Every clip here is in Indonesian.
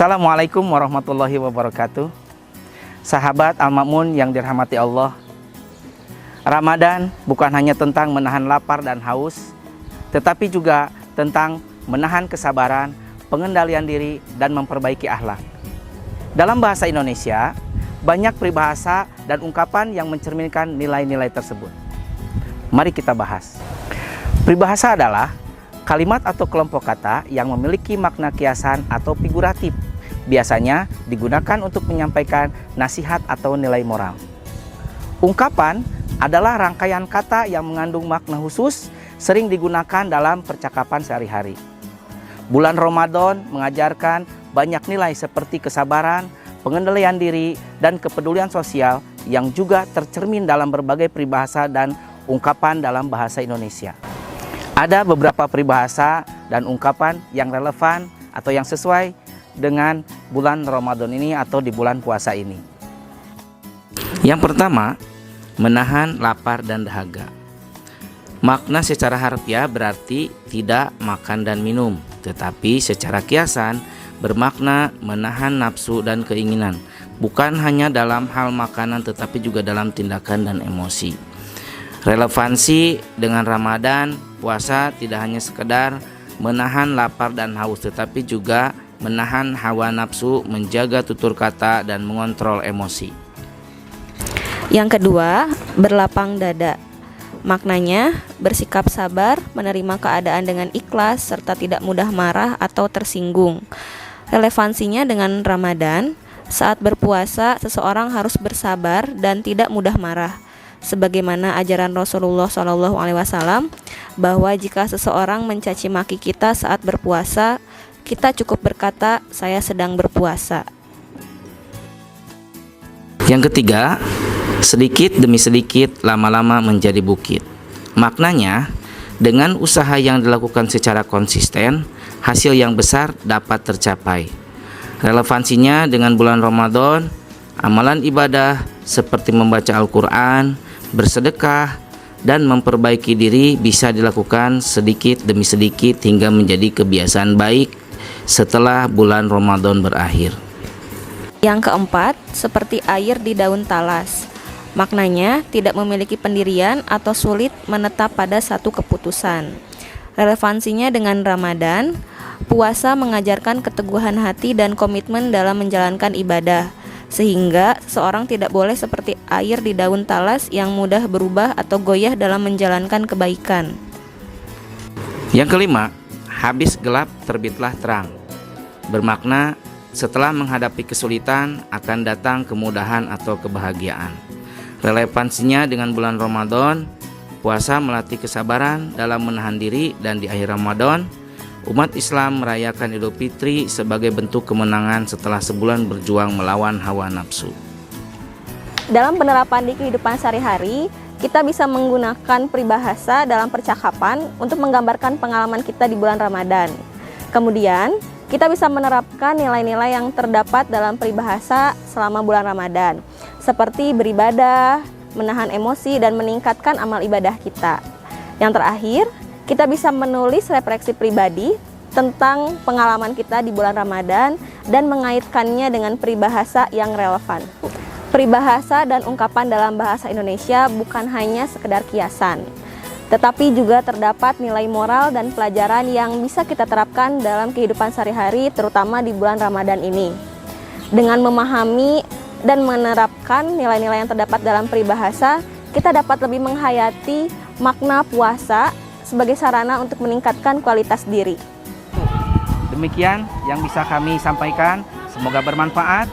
Assalamualaikum warahmatullahi wabarakatuh. Sahabat Al-Ma'mun yang dirahmati Allah, Ramadan bukan hanya tentang menahan lapar dan haus, tetapi juga tentang menahan kesabaran, pengendalian diri, dan memperbaiki akhlak. Dalam bahasa Indonesia, banyak peribahasa dan ungkapan yang mencerminkan nilai-nilai tersebut. Mari kita bahas. Peribahasa adalah kalimat atau kelompok kata yang memiliki makna kiasan atau figuratif, biasanya digunakan untuk menyampaikan nasihat atau nilai moral. Ungkapan adalah rangkaian kata yang mengandung makna khusus, sering digunakan dalam percakapan sehari-hari. Bulan Ramadan mengajarkan banyak nilai seperti kesabaran, pengendalian diri, dan kepedulian sosial yang juga tercermin dalam berbagai peribahasa dan ungkapan dalam bahasa Indonesia. Ada beberapa peribahasa dan ungkapan yang relevan atau yang sesuai dengan bulan Ramadan ini atau di bulan puasa ini. Yang pertama, menahan lapar dan dahaga. Makna secara harfiah berarti tidak makan dan minum, tetapi secara kiasan bermakna menahan nafsu dan keinginan, bukan hanya dalam hal makanan tetapi juga dalam tindakan dan emosi. Relevansi dengan Ramadan, puasa tidak hanya sekedar menahan lapar dan haus, tetapi juga menahan hawa nafsu, menjaga tutur kata, dan mengontrol emosi. Yang kedua, berlapang dada. Maknanya, bersikap sabar, menerima keadaan dengan ikhlas, serta tidak mudah marah atau tersinggung. Relevansinya dengan Ramadan, saat berpuasa, seseorang harus bersabar dan tidak mudah marah. Sebagaimana ajaran Rasulullah SAW, bahwa jika seseorang mencaci maki kita saat berpuasa, kita cukup berkata, "Saya sedang berpuasa." Yang ketiga, sedikit demi sedikit lama-lama menjadi bukit. Maknanya, dengan usaha yang dilakukan secara konsisten, hasil yang besar dapat tercapai. Relevansinya dengan bulan Ramadan, amalan ibadah seperti membaca Al-Quran, bersedekah, dan memperbaiki diri bisa dilakukan sedikit demi sedikit hingga menjadi kebiasaan baik setelah bulan Ramadan berakhir. Yang keempat, seperti air di daun talas. Maknanya tidak memiliki pendirian atau sulit menetap pada satu keputusan. Relevansinya dengan Ramadan, puasa mengajarkan keteguhan hati dan komitmen dalam menjalankan ibadah, sehingga seseorang tidak boleh seperti air di daun talas yang mudah berubah atau goyah dalam menjalankan kebaikan. Yang kelima, habis gelap terbitlah terang. Bermakna setelah menghadapi kesulitan akan datang kemudahan atau kebahagiaan. Relevansinya dengan bulan Ramadan, puasa melatih kesabaran dalam menahan diri, dan di akhir Ramadan, umat Islam merayakan Idul Fitri sebagai bentuk kemenangan setelah sebulan berjuang melawan hawa nafsu. Dalam penerapan di kehidupan sehari-hari, kita bisa menggunakan peribahasa dalam percakapan untuk menggambarkan pengalaman kita di bulan Ramadan. Kemudian, kita bisa menerapkan nilai-nilai yang terdapat dalam peribahasa selama bulan Ramadan, seperti beribadah, menahan emosi, dan meningkatkan amal ibadah kita. Yang terakhir, kita bisa menulis refleksi pribadi tentang pengalaman kita di bulan Ramadan dan mengaitkannya dengan peribahasa yang relevan. Peribahasa dan ungkapan dalam bahasa Indonesia bukan hanya sekedar kiasan, tetapi juga terdapat nilai moral dan pelajaran yang bisa kita terapkan dalam kehidupan sehari-hari, terutama di bulan Ramadan ini. Dengan memahami dan menerapkan nilai-nilai yang terdapat dalam peribahasa, kita dapat lebih menghayati makna puasa sebagai sarana untuk meningkatkan kualitas diri. Demikian yang bisa kami sampaikan, semoga bermanfaat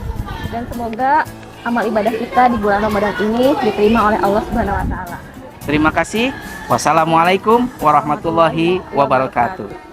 Dan semoga amal ibadah kita di bulan Ramadan ini diterima oleh Allah Subhanahu wa Ta'ala. Terima kasih. Wassalamualaikum warahmatullahi wabarakatuh.